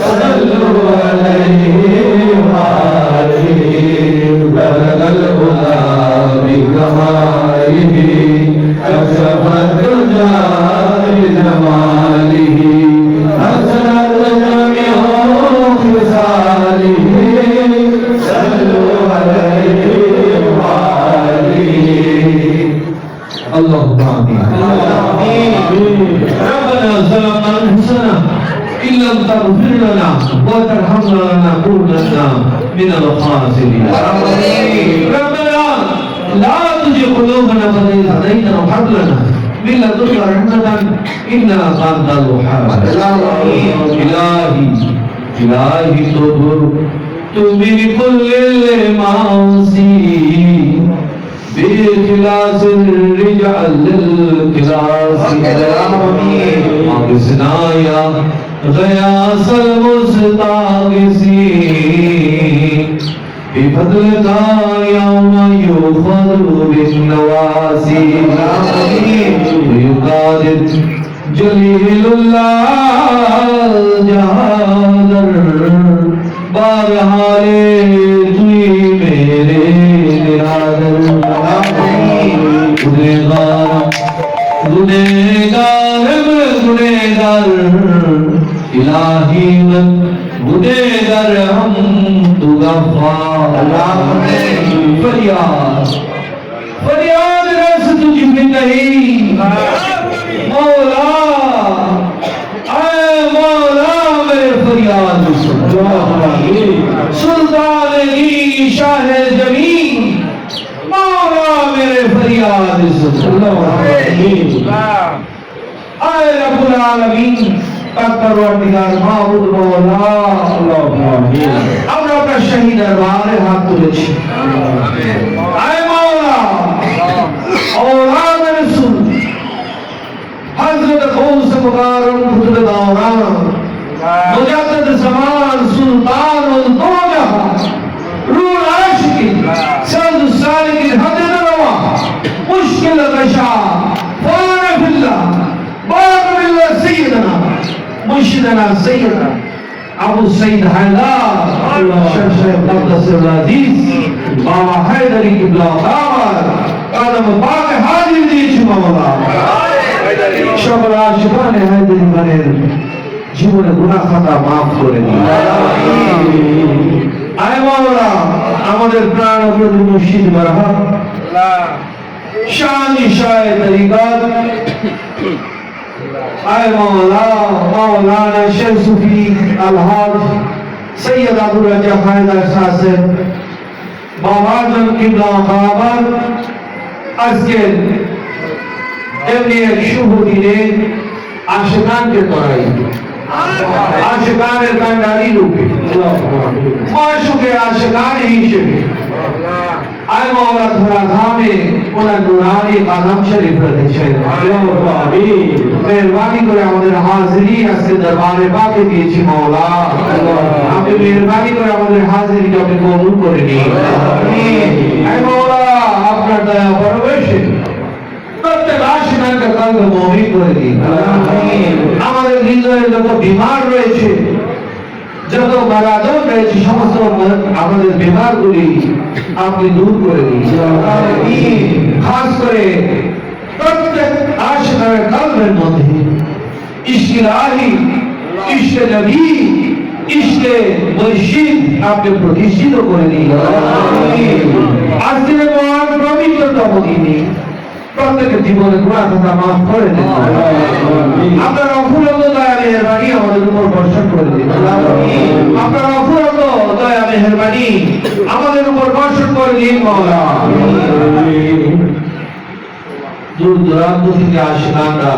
Sallu alayhi wa alihi تغفر لنا وترحمنا لنكونن من الخاسرين ربنا لا تزغ قلوبنا بعد إذ هديتنا وهب لنا من لدنك رحمة إنك أنت الوهاب إلهي تغفر بكل المعاصي بإخلاص الرجال للكلاس أغثنا يا غياث المستغيثين بفضلك يوم يؤخذ بالنواسي ويقادر جليل الله جهادر بارحالے توی میرے نرادر گنہگار الہی گنہگار ہم تو غفار فریاد رس تجھ بھی نہیں مولا اے مولا میرے فریاد سلطان علی شاہ جمیل مولا میرے فریاد اے رب العالمین پروردگار معبود مولا আমরা আপনার শাহী দরবারে হাত তুলেছি اے مولا اولاد رسول حضرت غوث مبارک خود دوران مجدد زمان سلطان دو جہاں روح عاشقی سرد السالکین حضرت روا مشکل غشا فارف اللہ بارب اللہ سیدنا مرشدنا سیدنا ابو سید حیدر شیخ مقدس العزیز بابا حیدری قبلہ دامت قدم پاک حاضر دیچ مولا সকল আশিকানে হায়দারি মানের জীবনে গুনাহ খাতা maaf করে দিন আয় মাওলা আমাদের প্রাণ প্রভু মুর্শিদ মারহাম শান শাহ তরিকত আয় মাওলা মাওলানা শেখ সুফি আলহাজ সৈয়দ আবু রাজা হায়দার সাহেব বাবা জন কিবলা বাবার আজকে এমনি এক শুভ দিনে আশিকানকে করাই আশিকানের কান্ডারি রূপে মাশুকে আশিকান হিসেবে আয় মাওলা ধরা ধামে ওনার নুরানি কালাম শরীফ রেখেছেন মেহরবানি করে আমাদের হাজিরি আজকে দরবারে পাকে দিয়েছি মাওলা আপনি মেহরবানি করে আমাদের হাজিরিকে আপনি কবুল করে নিন আয় মাওলা আপনার দয়া পরবেশে প্রত্যেক আশিকানকে কলবে মুমিন করে দিন আমাদের হৃদয়ে যত বিমার রয়েছে যত মারাদন রয়েছে সমস্ত আমাদের বিমারগুলি আপনি দূর করে দিন খাস করে প্রত্যেক আশিকানের কলবের মধ্যে ইশকে ইলাহি ইশকে নবী ইশকে মুর্শিদ আপনি প্রতিষ্ঠিত করে দিন আজকের মহান পবিত্রতম দিনে প্রত্যেকের জীবনে গুনাহ খাতা maaf করে দিন আপনার অফুরন্ত দয়া মেহেরবানি আমাদের উপর বর্ষণ করে দিন আপনার অফুরন্ত দয়া মেহেরবানি আমাদের উপর বর্ষণ করে দিন মাওলা দূর দূরান্ত থেকে আশিকানরা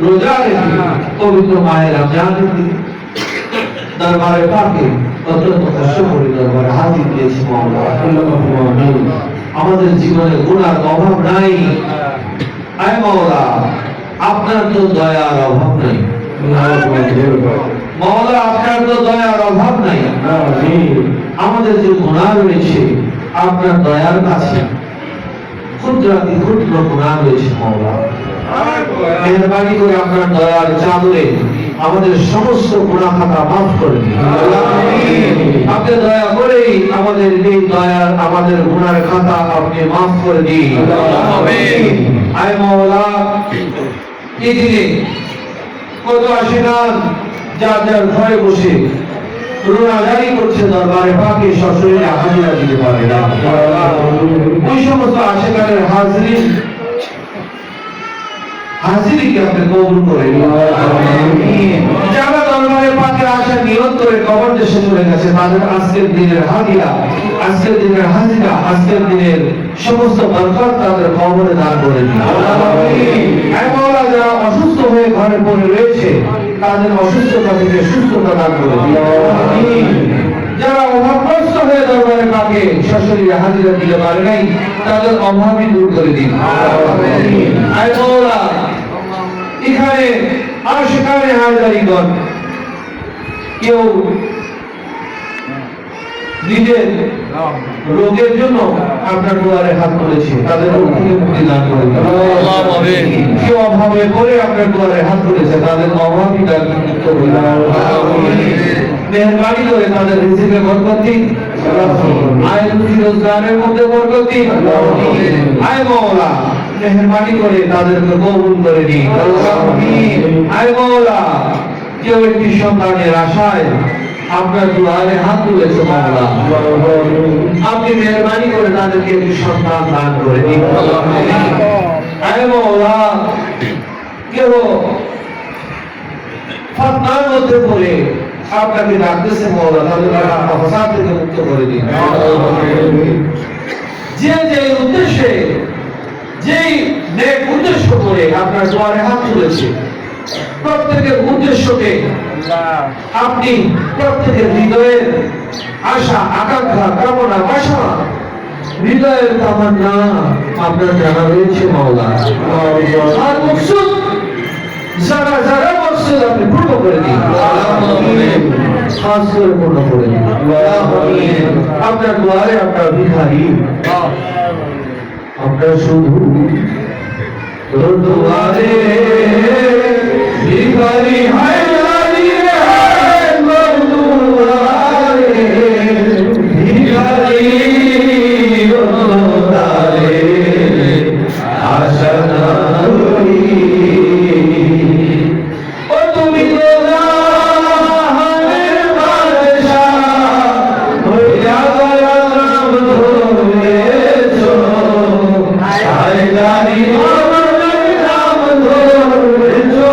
রোজা রেখে পবিত্র মায়ের রমজান দরবারে পাকে অত্যন্ত কষ্ট করে দরবারে হাজির দিয়েছি মাওলা আমাদের জীবনে গুনার অভাব নাই আয় মাওলা আপনার তো দয়ার অভাব নাই মাওলা আপনার তো দয়ার অভাব নাই আমাদের যে গুনাহ রয়েছে আপনার দয়ার কাছে ক্ষুদ্রাতি ক্ষুদ্র গুনাহ রয়েছে মাওলা মেহেরবানি করে আপনার দয়ার চাদরে আমাদের সমস্ত গুনাহ খাতা maaf করে দিন আপনি দয়া করে আমাদের এই দয়ার আমাদের গুনার খাতা আপনি maaf করে দিন আমিন আয় মাওলা এই দিনে কত আশিকান যার যার ঘরে বসে রোজাদারি করছে দরবারে পাকে সশরীরে হাজিরা দিতে পারে না ওই সমস্ত আশিকানের হাজিরিকে আপনি কবুল করে নিন। যারা দরবারে পাকে আসা নিয়ত করে কবর দেশে চলে গেছে তাদের আজকের দিনের হাদিয়া, আজকের দিনের হাজিরা, আজকের দিনের সমস্ত বরকত তাদের কবরে দান করে দিন। আয় মাওলা, যারা অসুস্থ হয়ে ঘরে পড়ে রয়েছে তাদের অসুস্থতা থেকে সুস্থতা দান করে দিন। যারা অভাবগ্রস্ত হয়ে দরবারে পাকে সশরীরে হাজিরা দিতে পারে নাই তাদের অভাবই দূর করে দিন। আয় মাওলা, এখানে আর সেখানে হাজারিগণ কেউ নিজের রোগের জন্য আপনার দুয়ারে হাত তুলেছে, তাদের রোগ থেকে মুক্তি দান করে দিন। কেউ অভাবে পড়ে আপনার দুয়ারে হাত তুলেছে, তাদের অভাবই দান মুক্ত করে দিন। মেহরবানি করে তাদের রিজিকে বরকত দিন, আয় রুজি রোজগারের মধ্যে বরকত দিন। আয় মাওলা, মেহরবানি করে তাদেরকে কবুল করে নিন। আয় মাওলা, কেউ একটি সন্তানের আশায় আপনার দুয়ারে হাত তুলেছে মাওলা, আপনি মেহরবানি করে তাদেরকে একটি সন্তান দান করে দিন। আয় মাওলা, কেউ ফাতনার মধ্যে পড়ে আপনাকে ডাকতেছে মাওলা, তাদেরকে আপনার ফাসাদ থেকে মুক্ত করে দিন। যে যে উদ্দেশ্যে, যেই নেক উদ্দেশ্য করে আপনার দুয়ারে হাত তুলেছে, প্রত্যেকের উদ্দেশ্যকে আপনি প্রত্যেকের হৃদয়ের আশা, আকাঙ্ক্ষা, কামনা, বাসনা, হৃদয়ের তামান্না আপনার জানা রয়েছে মাওলা। আর মকসুদ, যারা যারা মকসুদ আপনি পূর্ণ করে দিন, খাস করে পূর্ণ করে দিন। আপনার দুয়ারে আপনার ভিখারি, আপনার শুধু তোর দুয়ারে ভিখারি হায় নারী রে, তোর দুয়ারে ভিখারি তারে আশা না করি। ও তুমি তো জাহানের বাদশাহ হইয়া গয়া নাম ধরেছো, হায় নারী আমার নাম ধরেছো,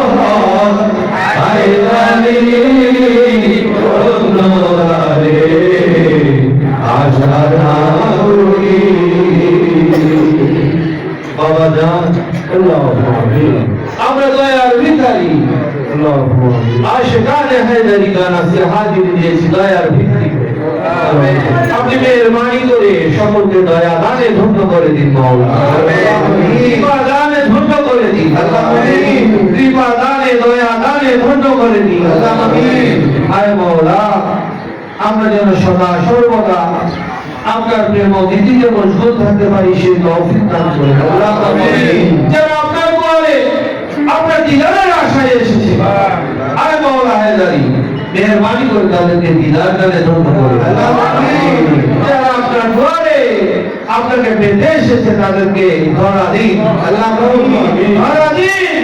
হায় নারী অন্যরে আশা না করি। বাবা জান, আমরা দয়ার ভিখারি, আশিকানে হায়দারি গান আছে হাজির দিয়েছি দয়ার ভিখারি। আপনি মেহরবানি করে সকলকে দয়া দানে ধন্য করে দিন মাওলা, কৃপা দানে ধন্য করে দিন। কৃপা দানে, দয়া দানে ধন্য করে দিন। আয় মাওলা, আমরা যেন সদা সর্বদা আপনার প্রেম ও নীতিতে মজবুত থাকতে পারি সেই তৌফিক দান করে দিন। যারা আপনার দুয়ারে আপনার দিদারের আশায় এসেছে, আয় মাওলা হায়দারি, মেহরবানি করে তাদেরকে দিদার দানে ধন্য করে দিন। যারা আপনার দুয়ারে আপনাকে পেতে এসেছে তাদেরকে ধরা দিন, ধরা দিন,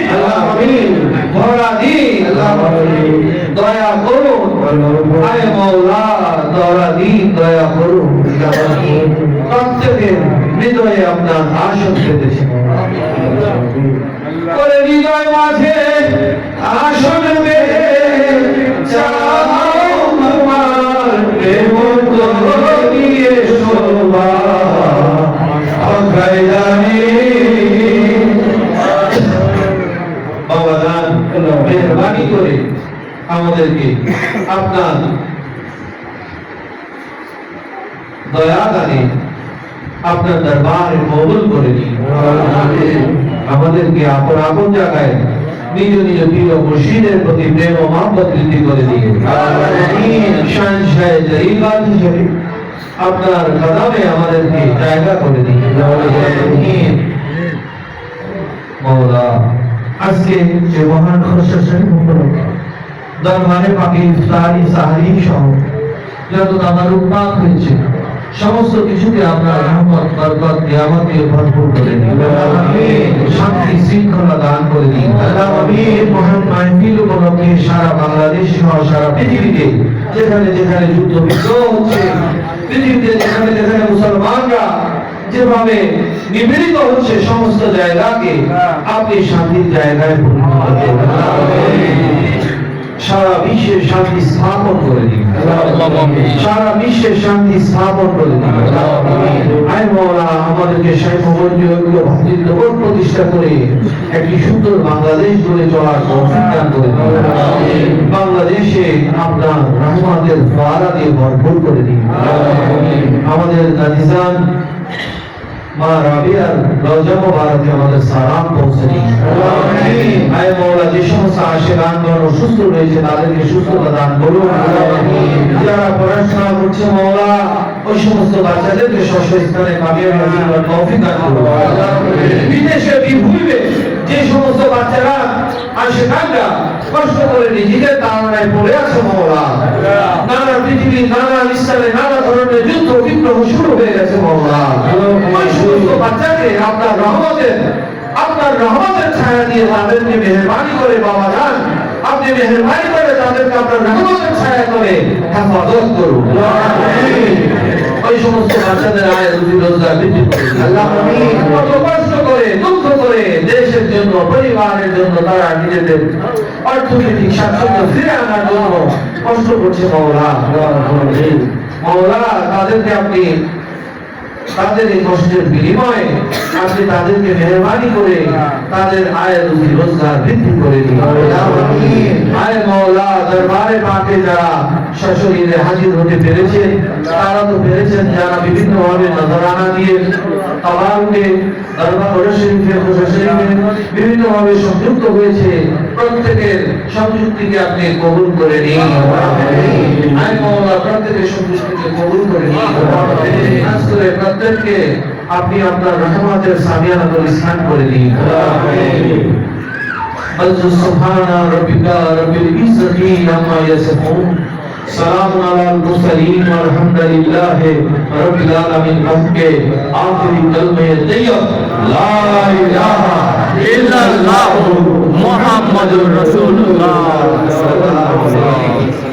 ধরা দিন। দয়া করুন, আয় মাওলা, ধরা দিন, দয়া করুন। প্রত্যেকের হৃদয়ে আপনার আসন পেতেছে করে হৃদয় মাঝে আসন পেতে চাও তোমার প্রেম দিয়ে শোভা অখাই জানি। বাবা জান, মেহরবানি করে আমাদেরকে আপনার দয়া দানে আপনার দরবারে কবুল করে দিন। আমাদেরকে আপন আপন জায়গায় নিজ নিজ প্রিয় মুর্শিদের প্রতি প্রেম ও মহব্বত বৃদ্ধি করে দিন। শানশায়ে জলিলাত হিসেবে আপনার কদমে আমাদেরকে জায়গা করে দিন। মাওলা, আজকে যে মহান খসড়া শরীফ উপলক্ষে দরবারে পাকে ইফতারি সাহরি সহ যত তাবারুক পাক হয়েছে সমস্ত কিছুকে আপনার রহমত, বরকত, নিয়ামত দিয়ে ভরপুর করে দিন। শান্তি শৃঙ্খলা দান করে দিন। মহান মাহফিল উপলক্ষে সারা বাংলাদেশ সহ সারা পৃথিবীতে যেখানে যেখানে যুদ্ধ বিগ্রহ হচ্ছে, পৃথিবীতে যেখানে যেখানে মুসলমানরা যেভাবে নিবেদিত হচ্ছে সমস্ত জায়গাকে আপনি শান্তির জায়গায় পরিণত করুন। সারা বিশ্বে শান্তি স্থাপন করে দিন, সারা বিশ্বে শান্তি স্থাপন করে দিন। আয় মওলা, আমাদেরকে ভ্রাতৃত্ববোধ প্রতিষ্ঠা করে একটি সুন্দর বাংলাদেশ গড়ে চলার তৌফিক দান করে দিন। বাংলাদেশে আপনার রহমতের ফোয়ারা দিয়ে ভরপুর করে দিন। আমাদের দাদিজান মা রাবিয়ার রওজা মুবারকে আমাদের সালাম পৌঁছে দিন। আয় মওলা, যে সমস্ত আশিকানগণ অসুস্থ রয়েছে তাদেরকে সুস্থতা দান করুন। যারা পড়াশোনা করছে মওলা, ওই সমস্ত বাচ্চাদেরকে স্বস্থানে কামিয়াবি হাসিল করার তৌফিক দান করুন। বিদেশে বিভূমিতে যে সমস্ত বাচ্চারা আশিকানরা কষ্ট করে নিজেদের তাড়নায় পড়ে আছে মওলা, নানা পৃথিবীর নানা স্থানে নানা ধরনের যুদ্ধ বিগ্রহ শুরু হয়ে গেছে মওলা, ওই সমস্ত বাচ্চাকে আপনার রহমতের ছায়া দিয়ে তাদেরকে মেহেরবানি করে বাবা যান, আপনি মেহেরবানি করে তাদেরকে আপনার রহমতের ছায়া করে হেফাজত করুন। ওই সমস্ত বাচ্চাদের আয় রুজি রোজগার বৃদ্ধি করুন। আল্লাহ কত কষ্ট করে দুঃখ করে দেশের জন্য পরিবারের জন্য তারা নিজেদের অর্থনৈতিক স্বাচ্ছন্দ্য ফিরে আনার জন্য কষ্ট করছে মওলা। মওলা, তাদেরকে আপনি তাদের এই কষ্টের বিনিময়ে আপনি তাদেরকে মেহরবানি করে তাদের আয় রুজি রোজগার বৃদ্ধি করে দিন। আয় মওলা, দরবারে পাকে যারা সশরীরে হাজির হতে পেরেছেন তারা তো পেরেছেন, যারা বিভিন্ন ভাবে নজরানা দিয়ে তাবারুকে দরবার শরীফে বিভিন্ন ভাবে সংযুক্ত হয়েছে, প্রত্যেকের সংযুক্তিকে আপনি কবুল করে নিন। আয় মওলা, প্রত্যেকের সংযুক্তিকে কবুল করে নিন। খাস করে প্রত্যেককে আপনি আপনার রহমতের সামিয়ানাতুল ইসলাম করে দিন। সুবহানা রাব্বিকা রাব্বিল ইজ্জাতি আম্মা ইয়াসিফুন, সালামুন আলাল মুরসালিন ওয়ালহামদুলিল্লাহি রাব্বিল আলামিন। আজকে আখিরি কালমে তাইয়্যিব লা ইলাহা ইল্লাল্লাহু মুহাম্মাদুর রাসূলুল্লাহ সাল্লাল্লাহু আলাইহি ওয়াসাল্লাম।